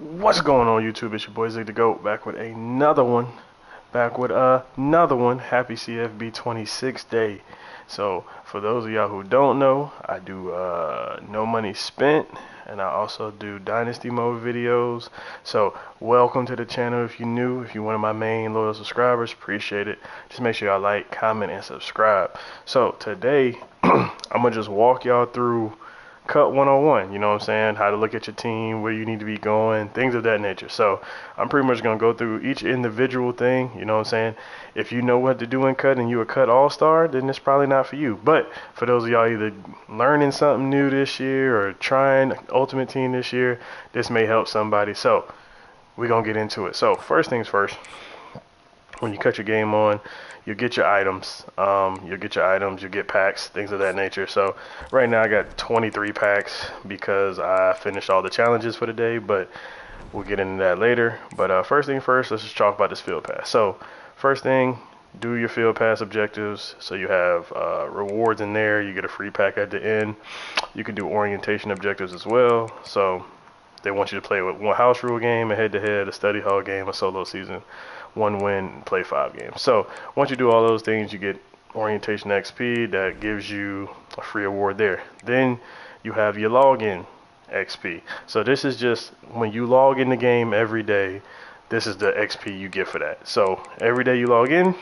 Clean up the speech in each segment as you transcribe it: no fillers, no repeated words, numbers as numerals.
What's going on, YouTube? It's your boy Zig the Goat, back with another one. Happy CFB 26th day. So, for those of y'all who don't know, I do no money spent, and I also do Dynasty Mode videos. So, welcome to the channel if you're new. If you're one of my main loyal subscribers, appreciate it. Just make sure y'all like, comment, and subscribe. So, today, I'm going to just walk y'all through Cut 101, you know what I'm saying? How to look at your team, where you need to be going, things of that nature. So I'm pretty much going to go through each individual thing, you know what I'm saying? If you know what to do in Cut and you're a Cut all-star, then it's probably not for you. But for those of y'all either learning something new this year or trying Ultimate Team this year, this may help somebody. So we're going to get into it. So first things first, when you cut your game on, you'll get your items. You'll get packs, things of that nature. So right now I got 23 packs because I finished all the challenges for the day, but we'll get into that later. But first thing first, let's just talk about this field pass. So first thing, do your field pass objectives. So you have rewards in there. You get a free pack at the end. You can do orientation objectives as well. So they want you to play with one house rule game, a head-to-head, a study hall game, a solo season, one win, play 5 games. So once you do all those things, you get orientation XP that gives you a free award there. Then you have your login XP. So this is just when you log in the game every day, this is the XP you get for that. So every day you log in,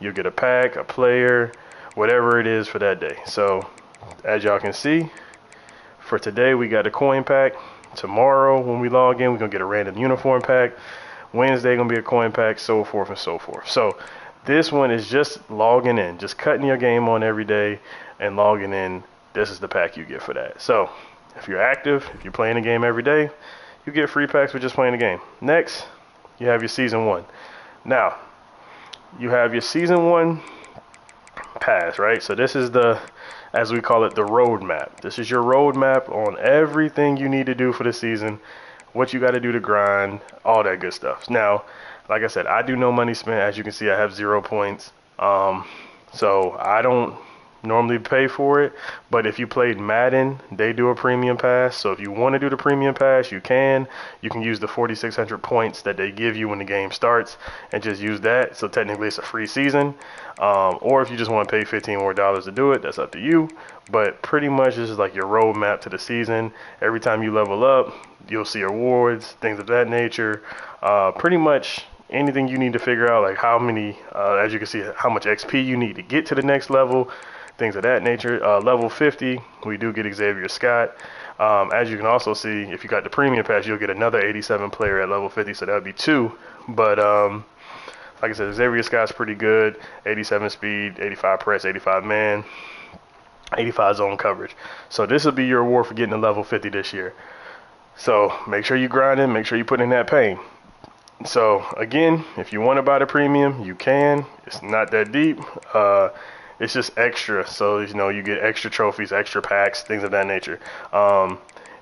you'll get a pack, a player, whatever it is for that day. So as y'all can see, for today we got a coin pack. Tomorrow when we log in, we're gonna get a random uniform pack. Wednesday gonna be a coin pack, so forth and so forth. So this one is just logging in, just cutting your game on every day and logging in. This is the pack you get for that. So if you're active, if you're playing the game every day, you get free packs for just playing the game. Next, you have your season 1. Now, you have your season 1 pass, right? So this is the, as we call it, the roadmap. This is your roadmap on everything you need to do for the season, what you got to do to grind, all that good stuff. Now, like I said, I do no money spent. As you can see, I have 0 points. So I don't normally pay for it, but if you played Madden, they do a premium pass. So if you want to do the premium pass, you can use the 4,600 points that they give you when the game starts and just use that. So technically it's a free season. Or if you just want to pay $15 more to do it, that's up to you. But pretty much this is like your roadmap to the season. Every time you level up, you'll see awards, things of that nature. Pretty much anything you need to figure out, like how many, as you can see, how much XP you need to get to the next level, things of that nature. Level 50, we do get Xavier Scott. As you can also see, if you got the premium pass, you'll get another 87 player at level 50, so that would be 2. But like I said, Xavier Scott's pretty good. 87 speed, 85 press, 85 man, 85 zone coverage. So this will be your award for getting to level 50 this year. So make sure you grind in, make sure you put in that pain. So again, if you want to buy the premium, you can. It's not that deep. It's just extra, so you know you get extra trophies, extra packs, things of that nature.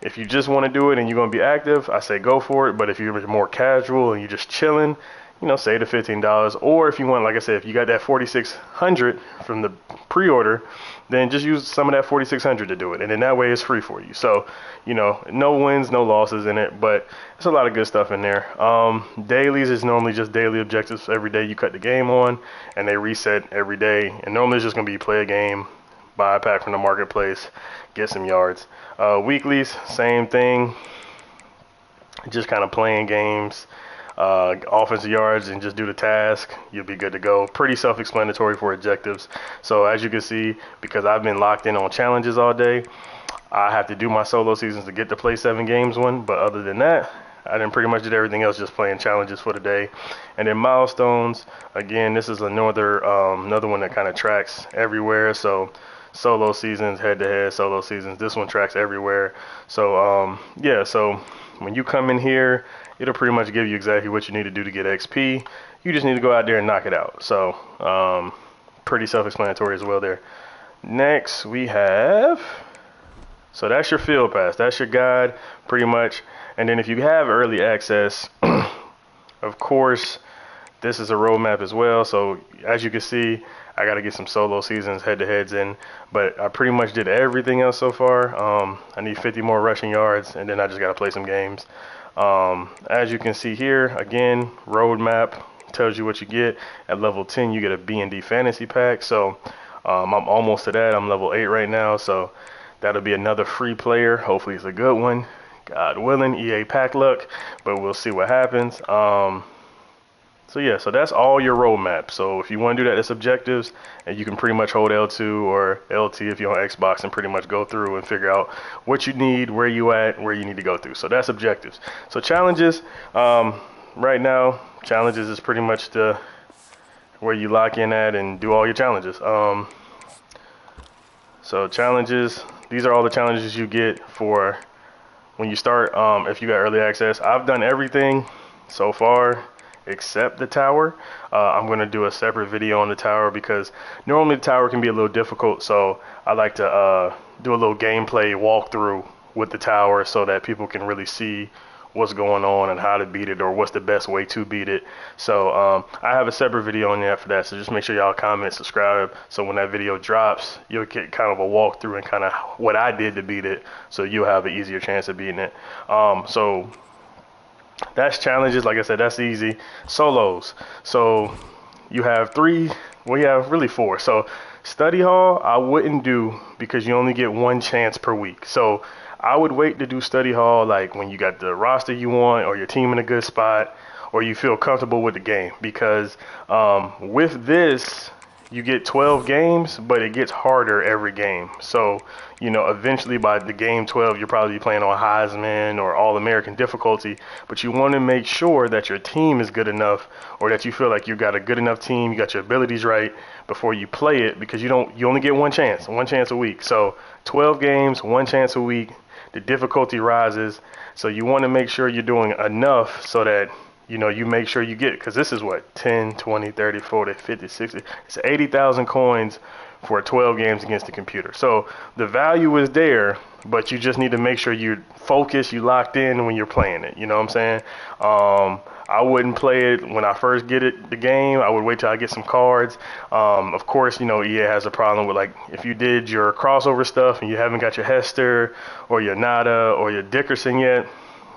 If you just want to do it and you're going to be active, I say go for it. But if you're more casual and you're just chilling, you know, save the $15. Or if you want, like I said, if you got that 4,600 from the pre-order, then just use some of that 4,600 to do it, and then that way it's free for you. So, you know, no wins, no losses in it, but there's a lot of good stuff in there. Dailies is normally just daily objectives. Every day you cut the game on, and they reset every day. And normally it's just gonna be play a game, buy a pack from the marketplace, get some yards. Weeklies, same thing, just kind of playing games. Offensive yards, and just do the task, you'll be good to go. Pretty self-explanatory for objectives. So as you can see, because I've been locked in on challenges all day, I have to do my solo seasons to get to play 7 games one. But other than that, I then pretty much did everything else just playing challenges for the day. And then milestones, again, this is another one that kind of tracks everywhere. So solo seasons, head-to-head solo seasons, this one tracks everywhere. So yeah, so when you come in here, it'll pretty much give you exactly what you need to do to get XP. You just need to go out there and knock it out. So pretty self-explanatory as well there. Next we have, so that's your field pass, that's your guide pretty much. And then if you have early access, of course this is a roadmap as well. So as you can see, I got to get some solo seasons head-to-heads in, but I pretty much did everything else so far. I need 50 more rushing yards, and then I just got to play some games. As you can see here, again, roadmap tells you what you get. At level 10, you get a B&D fantasy pack. So I'm almost to that. I'm level 8 right now, so that'll be another free player. Hopefully it's a good one. God willing, EA pack luck, but we'll see what happens. So yeah, so that's all your roadmap. So if you want to do that, it's objectives, and you can pretty much hold L2 or LT if you're on Xbox and pretty much go through and figure out what you need, where you at, where you need to go through. So that's objectives. So challenges, right now, challenges is pretty much where you lock in at and do all your challenges. So challenges, these are all the challenges you get for when you start, if you got early access. I've done everything so far except the tower. I'm going to do a separate video on the tower because normally the tower can be a little difficult, so I like to do a little gameplay walkthrough with the tower so that people can really see what's going on and how to beat it, or what's the best way to beat it. So I have a separate video on there for that, so just make sure y'all comment, subscribe, so when that video drops you'll get kind of a walkthrough and kind of what I did to beat it, so you'll have an easier chance of beating it. So that's challenges. Like I said, that's easy. Solos, so you have 3, well, you have really 4. So study hall I wouldn't do because you only get 1 chance per week. So I would wait to do study hall like when you got the roster you want, or your team in a good spot, or you feel comfortable with the game, because with this you get 12 games, but it gets harder every game. So, you know, eventually by the game 12, you're probably playing on Heisman or All-American difficulty, but you want to make sure that your team is good enough, or that you feel like you got a good enough team, you got your abilities right before you play it, because you only get 1 chance a week. So 12 games, 1 chance a week, the difficulty rises. So you want to make sure you're doing enough so that, you know, you make sure you get, because this is what, 10, 20, 30, 40, 50, 60, it's 80,000 coins for 12 games against the computer. So the value is there, but you just need to make sure you're focused, you locked in when you're playing it. You know what I'm saying? I wouldn't play it when I first get the game. I would wait till I get some cards. Of course, you know, EA has a problem with, like, if you did your crossover stuff and you haven't got your Hester or your Nada or your Dickerson yet,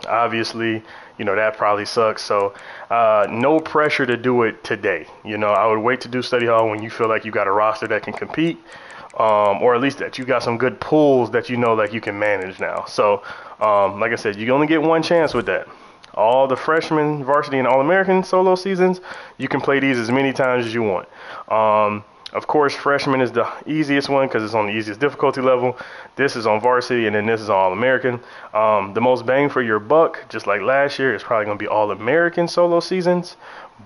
obviously, you know, that probably sucks. So no pressure to do it today. You know, I would wait to do study hall when you feel like you got a roster that can compete, or at least that you got some good pulls that you know, like, you can manage now. So like I said, you only get 1 chance with that. All the freshman, varsity, and All-American solo seasons, you can play these as many times as you want. Of course, freshman is the easiest one because it's on the easiest difficulty level. This is on varsity, and then this is on All-American. The most bang for your buck, just like last year, is probably going to be All-American solo seasons.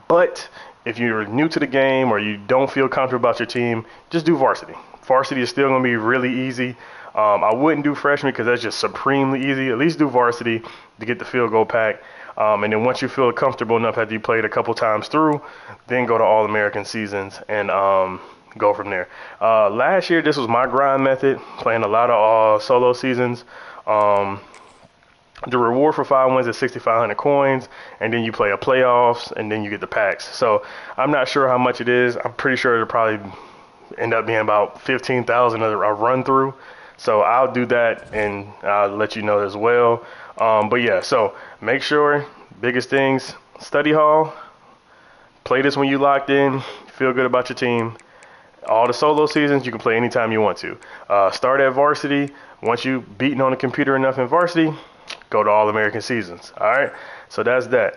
But if you're new to the game or you don't feel comfortable about your team, just do varsity. Varsity is still going to be really easy. I wouldn't do freshman because that's just supremely easy. At least do varsity to get the field goal pack. And then once you feel comfortable enough after you played a couple times through, then go to All-American seasons and go from there. Last year, this was my grind method, playing a lot of solo seasons. The reward for 5 wins is 6,500 coins, and then you play a playoffs, and then you get the packs. So I'm not sure how much it is. I'm pretty sure it'll probably end up being about 15,000 a run through. So I'll do that, and I'll let you know as well. But yeah, so make sure, biggest things, study hall, play this when you locked in, feel good about your team. All the solo seasons, you can play anytime you want to. Start at varsity. Once you've beaten on the computer enough in varsity, go to All-American seasons. All right, so that's that.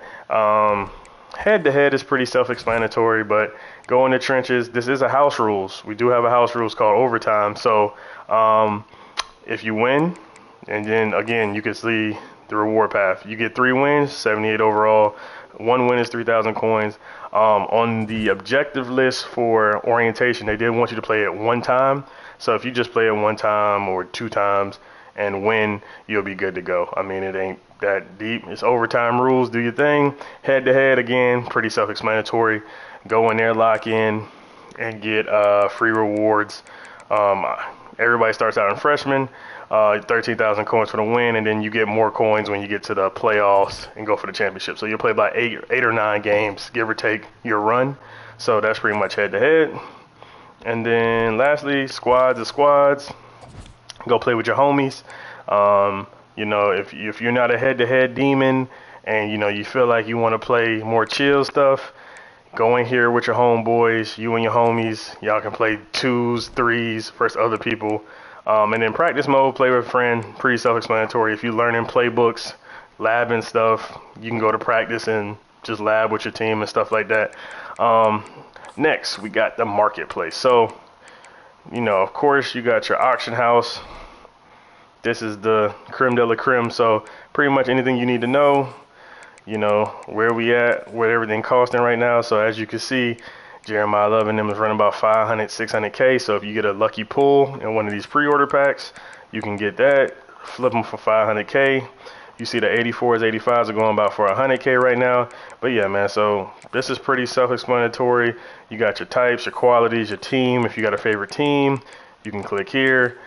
Head-to-head is pretty self-explanatory, but go in the trenches. This is a house rules. We do have a house rules called overtime. So if you win, and then again, you can see the reward path. You get 3 wins, 78 overall. 1 win is 3,000 coins. On the objective list for orientation, they did want you to play it 1 time. So if you just play it 1 time or 2 times and win, you'll be good to go. I mean, it ain't that deep. It's overtime rules. Do your thing. Head to head, again, pretty self-explanatory. Go in there, lock in, and get free rewards. Everybody starts out in freshman. 13,000 coins for the win, and then you get more coins when you get to the playoffs and go for the championship. So you'll play about 8 or 9 games, give or take your run. So that's pretty much head to head. And then lastly, squads are squads. Go play with your homies. You know, if you're not a head-to-head demon and, you know, you feel like you want to play more chill stuff, go in here with your homeboys, you and your homies. Y'all can play 2s, 3s versus other people. And then practice mode, play with a friend, pretty self-explanatory. If you're learning playbooks, lab and stuff, you can go to practice and just lab with your team and stuff like that. Next, we got the marketplace. So, you know, of course, you got your auction house. This is the creme de la creme. So pretty much anything you need to know, you know, where we at, where everything costing right now. So as you can see, Jeremiah Love and them is running about 500, 600K. So if you get a lucky pull in one of these pre-order packs, you can get that, flip them for 500K. You see the 84s, 85s are going about for 100K right now. But yeah, man, so this is pretty self-explanatory. You got your types, your qualities, your team. If you got a favorite team, you can click here.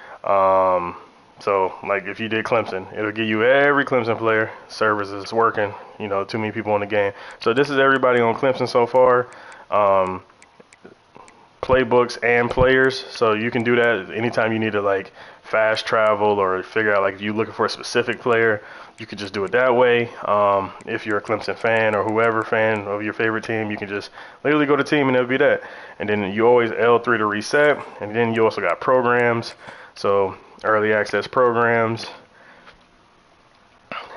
So, like, if you did Clemson, it'll give you every Clemson player. Servers is working, you know, too many people in the game. So this is everybody on Clemson so far. Playbooks and players. So you can do that anytime you need to, like, fast travel or figure out, like, if you're looking for a specific player, you could just do it that way. If you're a Clemson fan or whoever fan of your favorite team, you can just literally go to team and it'll be that. And then you always L3 to reset. And then you also got programs. So early access programs,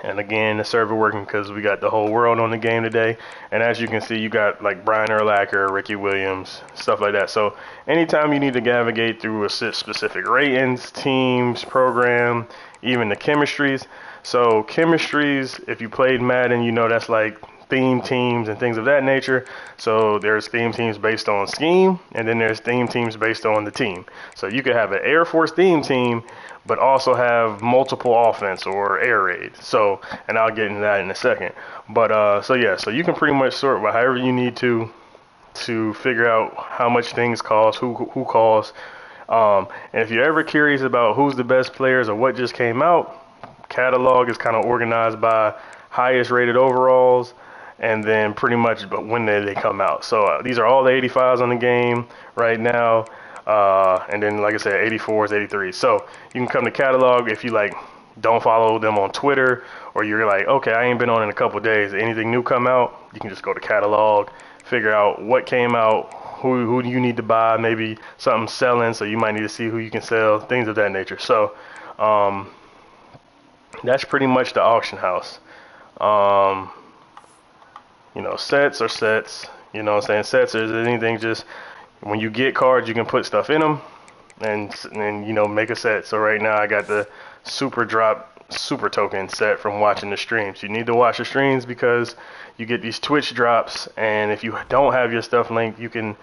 and again the server working because we got the whole world on the game today. And as you can see, you got like Brian Urlacher, Ricky Williams, stuff like that. So anytime you need to navigate through a specific ratings, teams, program, even the chemistries. So chemistries, if you played Madden, you know that's like theme teams and things of that nature. So there's theme teams based on scheme, and then there's theme teams based on the team. So you could have an Air Force theme team, but also have multiple offense or air raid. So, and I'll get into that in a second. But so yeah, so you can pretty much sort by however you need to figure out how much things cost, who costs. And if you're ever curious about who's the best players or what just came out, catalog is kind of organized by highest rated overalls, and then pretty much but when they come out. So these are all the 85s on the game right now, and then like I said, 84s, 83s. So you can come to catalog if you like don't follow them on Twitter, or you're like, okay, I ain't been on in a couple days, anything new come out, you can just go to catalog, figure out what came out, who do you need to buy, maybe something selling, so you might need to see who you can sell, things of that nature. So that's pretty much the auction house. You know, sets are sets. You know what I'm saying? Sets is anything, just when you get cards, you can put stuff in them and you know, make a set. So right now I got the super drop super token set from watching the streams. You need to watch the streams because you get these Twitch drops, and if you don't have your stuff linked, you can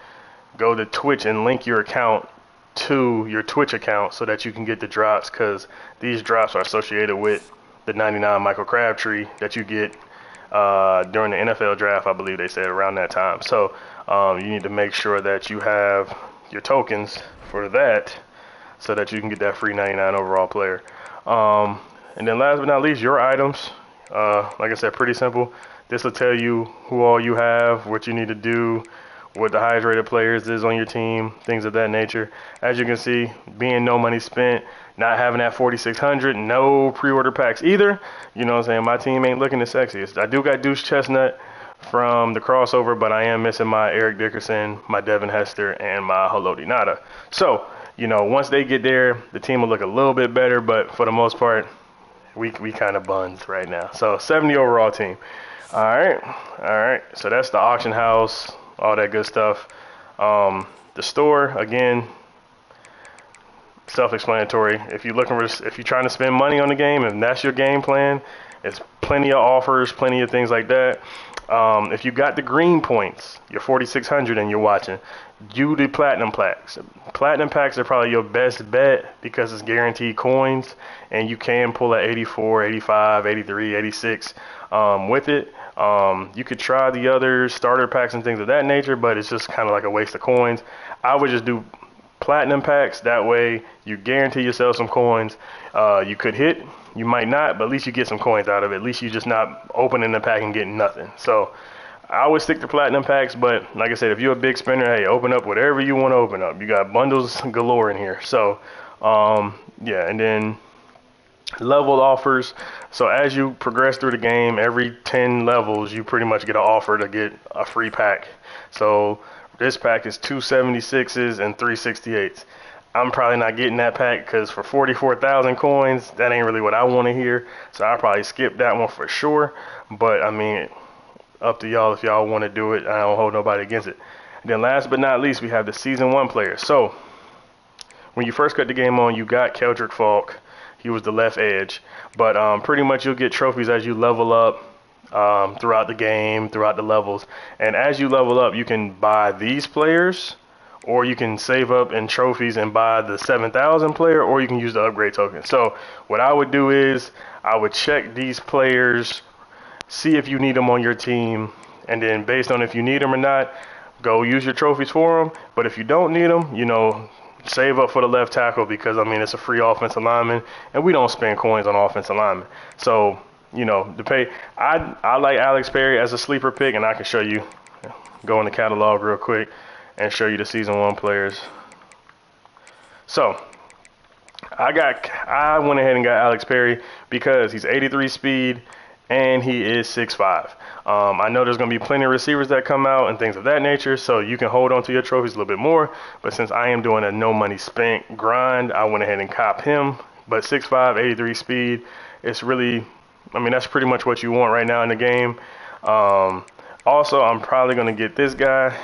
go to Twitch and link your account to your Twitch account so that you can get the drops, because these drops are associated with the 99 Michael Crabtree that you get during the NFL draft, I believe they said around that time. So you need to make sure that you have your tokens for that so that you can get that free 99 overall player. And then last but not least, your items. Like I said, pretty simple. This will tell you who all you have, what you need to do, what the highest rated players is on your team, things of that nature. As you can see, being no money spent, not having that 4,600, no pre-order packs either. You know what I'm saying? My team ain't looking the sexiest. I do got Deuce Chestnut from the crossover, but I am missing my Eric Dickerson, my Devin Hester, and my Haloti Nada. So, you know, once they get there, the team will look a little bit better, but for the most part, we kind of buns right now. So 70 overall team. All right. So that's the auction house, all that good stuff. The store, again, self-explanatory. If you're trying to spend money on the game and that's your game plan, there's plenty of offers, plenty of things like that. If you got the green points, your 4,600, and you're watching, do the platinum packs. Platinum packs are probably your best bet because it's guaranteed coins, and you can pull at 84, 85, 83, 86 with it. You could try the other starter packs and things of that nature, but it's just kind of like a waste of coins. I would just do platinum packs. That way you guarantee yourself some coins. You could hit, you might not, but at least you get some coins out of it. At least you're just not opening the pack and getting nothing. So I would stick to platinum packs, but like I said, if you're a big spender, hey, open up whatever you want to open up. You got bundles galore in here. So, yeah, and then level offers. So as you progress through the game, every 10 levels, you pretty much get an offer to get a free pack. So this pack is 276s and 368s. I'm probably not getting that pack because for 44,000 coins, that ain't really what I want to hear. So I'll probably skip that one for sure. But I mean, up to y'all if y'all want to do it. I don't hold nobody against it. And then last but not least, we have the Season 1 players. So when you first cut the game on, you got Keldrick Falk. He was the left edge. But pretty much you'll get trophies as you level up throughout the game, throughout the levels. And as you level up, you can buy these players, or you can save up in trophies and buy the 7,000 player, or you can use the upgrade token. So what I would do is I would check these players, see if you need them on your team, and then based on if you need them or not, go use your trophies for them. But if you don't need them, you know, save up for the left tackle because, I mean, it's a free offensive lineman, and we don't spend coins on offensive linemen. So, you know, to pay, I like Alex Perry as a sleeper pick, and I can show you, go in the catalog real quick and show you the Season 1 players. So, I went ahead and got Alex Perry because he's 83 speed, and he is 6'5". I know there's going to be plenty of receivers that come out and things of that nature, so you can hold on to your trophies a little bit more. But since I am doing a no money spent grind, I went ahead and cop him. But 6'5", 83 speed, it's really, I mean, that's pretty much what you want right now in the game. Also, I'm probably going to get this guy,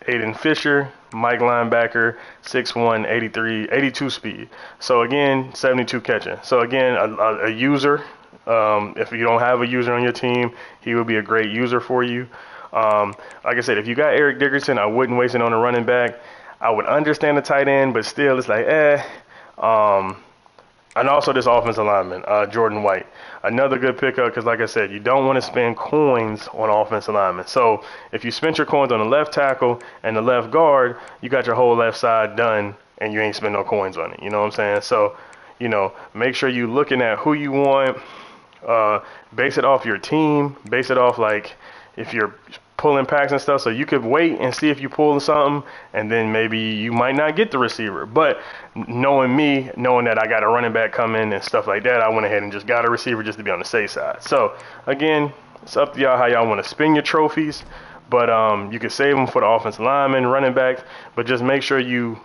Aiden Fisher, Mike linebacker, 6'1", 82 speed. So again, 72 catching. So again, a user. If you don't have a user on your team, he would be a great user for you. Like I said, if you got Eric Dickerson, I wouldn't waste it on a running back. I would understand the tight end, but still, it's like, and also this offensive lineman, Jordan White. Another good pickup because, like I said, you don't want to spend coins on offensive linemen. So if you spend your coins on the left tackle and the left guard, you got your whole left side done, and you ain't spend no coins on it. You know what I'm saying? So, you know, make sure you're looking at who you want. Base it off your team. Base it off, like, if you're pulling packs and stuff, so you could wait and see if you pull something, and then maybe you might not get the receiver. But knowing me, knowing that I got a running back coming and stuff like that, I went ahead and just got a receiver just to be on the safe side. So again, it's up to y'all how y'all want to spend your trophies, but you can save them for the offensive linemen, running backs, but just make sure you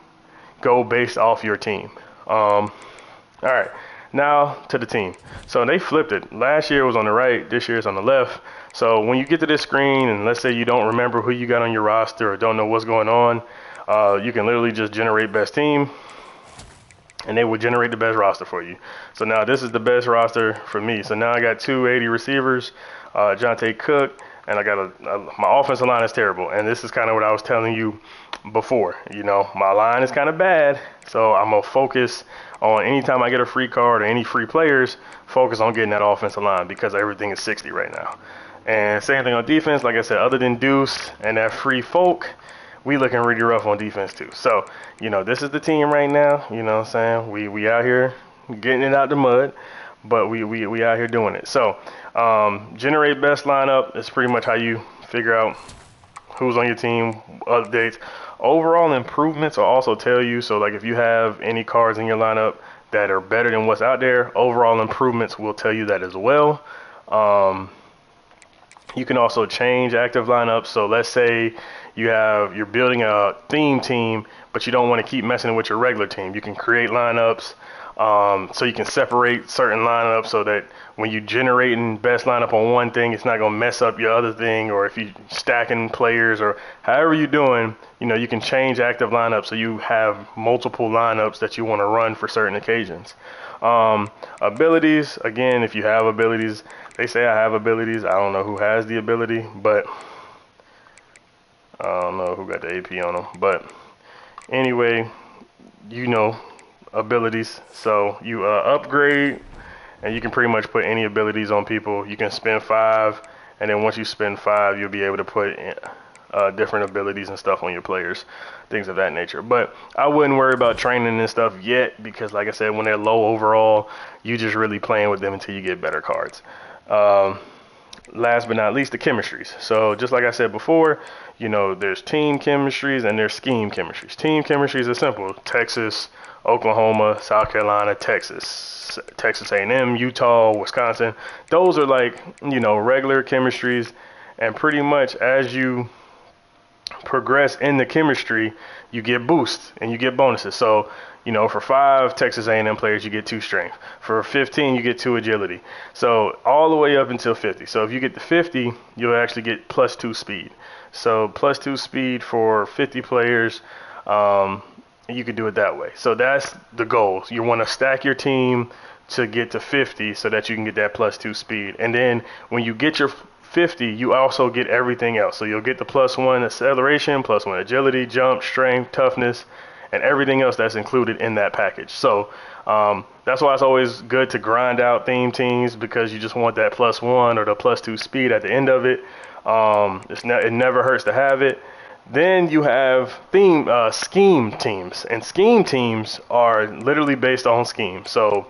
go based off your team. All right, now to the team. So they flipped it. Last year it was on the right, this year it's on the left. So when you get to this screen, and let's say you don't remember who you got on your roster or don't know what's going on, you can literally just generate best team, and they will generate the best roster for you. So now this is the best roster for me. So now I got 280 receivers, Jonte Cook, and I got my offensive line is terrible. And this is kind of what I was telling you before. You know, my line is kind of bad, so I'm going to focus on anytime I get a free card or any free players, focus on getting that offensive line because everything is 60 right now. And same thing on defense. Like I said, other than Deuce and that free folk, we looking really rough on defense too. So, you know, this is the team right now. You know what I'm saying? We out here getting it out the mud, but we out here doing it. So, generate best lineup is pretty much how you figure out who's on your team, updates. Overall improvements will also tell you. So, like, if you have any cards in your lineup that are better than what's out there, overall improvements will tell you that as well. You can also change active lineups. So let's say you're building a theme team, but you don't want to keep messing with your regular team. You can create lineups, so you can separate certain lineups so that when you generating best lineup on one thing, it's not gonna mess up your other thing. Or if you stacking players or however you're doing, you know, you can change active lineups so you have multiple lineups that you want to run for certain occasions. Abilities, again, if you have abilities, they say I have abilities. I don't know who has the ability, but I don't know who got the AP on them. But anyway, you know, abilities. So you upgrade, and you can pretty much put any abilities on people. You can spend 5, and then once you spend 5, you'll be able to put different abilities and stuff on your players, things of that nature. But I wouldn't worry about training and stuff yet because, like I said, when they're low overall, you just really playing with them until you get better cards. last but not least, the chemistries. So just like I said before, you know, there's team chemistries and there's scheme chemistries. Team chemistries are simple. Texas, Oklahoma, South Carolina, Texas, Texas A&M, Utah, Wisconsin. Those are like, you know, regular chemistries. And pretty much as you progress in the chemistry, you get boosts and you get bonuses. So, you know, for 5 Texas A&M players, you get 2 strength. For 15, you get 2 agility. So all the way up until 50. So if you get to 50, you'll actually get +2 speed. So +2 speed for 50 players. You could do it that way. So that's the goal. You want to stack your team to get to 50 so that you can get that +2 speed. And then when you get your 50, you also get everything else. So you'll get the +1 acceleration, +1 agility, jump, strength, toughness, and everything else that's included in that package. So that's why it's always good to grind out theme teams, because you just want that +1 or the +2 speed at the end of it. It never hurts to have it. Then you have scheme teams, and scheme teams are literally based on scheme. So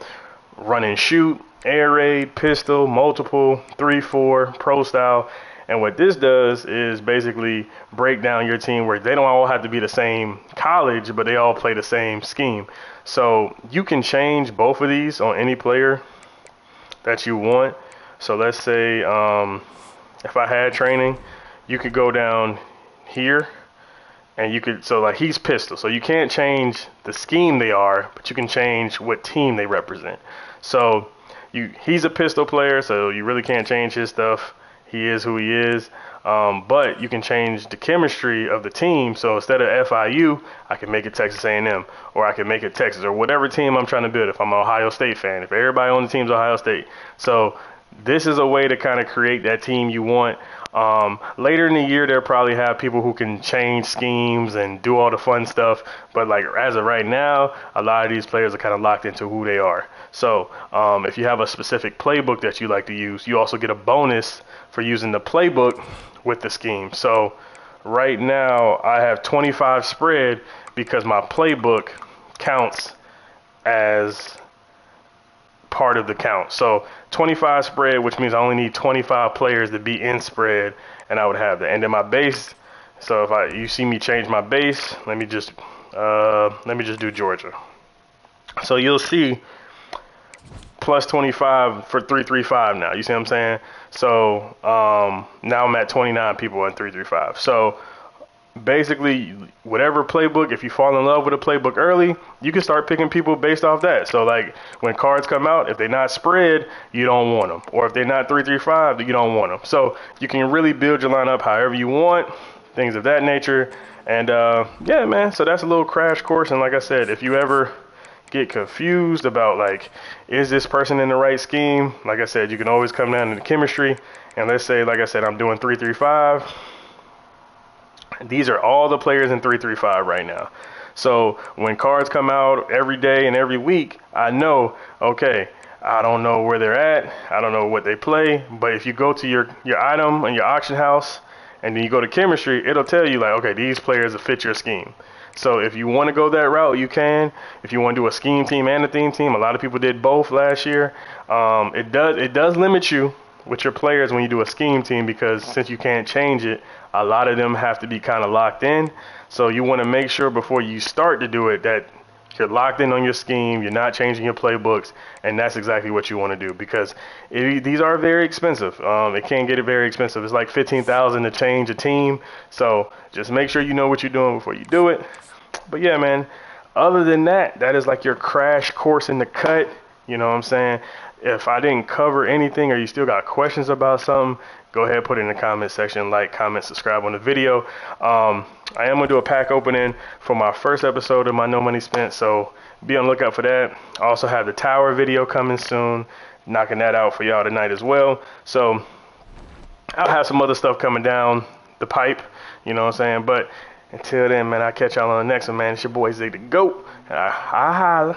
run and shoot, air raid, pistol, multiple, 3-4, pro style. And what this does is basically break down your team where they don't all have to be the same college, but they all play the same scheme. So you can change both of these on any player that you want. So let's say if I had training, you could go down here and you could, so like he's pistol. So you can't change the scheme they are, but you can change what team they represent. So he's a pistol player, so you really can't change his stuff. He is who he is. But you can change the chemistry of the team. So instead of FIU, I can make it Texas A&M, or I can make it Texas, or whatever team I'm trying to build. If I'm an Ohio State fan, if everybody on the team's Ohio State. So this is a way to kind of create that team you want. Later in the year, they'll probably have people who can change schemes and do all the fun stuff. But like as of right now, a lot of these players are kind of locked into who they are. So if you have a specific playbook that you like to use, you also get a bonus for using the playbook with the scheme. So right now I have 25 spread because my playbook counts as part of the count. So 25 spread, which means I only need 25 players to be in spread, and I would have that. And then my base, so if you see me change my base, let me just do Georgia. So you'll see +25 for 335 now. You see what I'm saying? So now I'm at 29 people in 335. So basically, whatever playbook, if you fall in love with a playbook early, you can start picking people based off that. So like when cards come out, if they're not spread, you don't want them. Or if they're not 335, you don't want them. So you can really build your lineup however you want, things of that nature. And yeah, man, so that's a little crash course. And like I said, if you ever get confused about like, is this person in the right scheme? Like I said, you can always come down to the chemistry. And let's say, like I said, I'm doing 335. These are all the players in 335 right now. So when cards come out every day and every week, I know, okay, I don't know where they're at. I don't know what they play. But if you go to your item and your auction house and then you go to chemistry, it'll tell you like, okay, these players will fit your scheme. So if you want to go that route, you can. If you want to do a scheme team and a theme team, a lot of people did both last year. It does limit you with your players when you do a scheme team, because since you can't change it, a lot of them have to be kind of locked in. So you want to make sure before you start to do it that you're locked in on your scheme, you're not changing your playbooks, and that's exactly what you want to do, because these are very expensive. It can get very expensive. It's like $15,000 to change a team. So just make sure you know what you're doing before you do it. But yeah, man, other than that, that is like your crash course in the cut. You know what I'm saying? If I didn't cover anything or you still got questions about something, go ahead, put it in the comment section, like, comment, subscribe on the video. I am going to do a pack opening for my first episode of my No Money Spent, so be on the lookout for that. I also have the tower video coming soon, knocking that out for y'all tonight as well. So I'll have some other stuff coming down the pipe, you know what I'm saying? But until then, man, I'll catch y'all on the next one, man. It's your boy Zig the GOAT. I holla.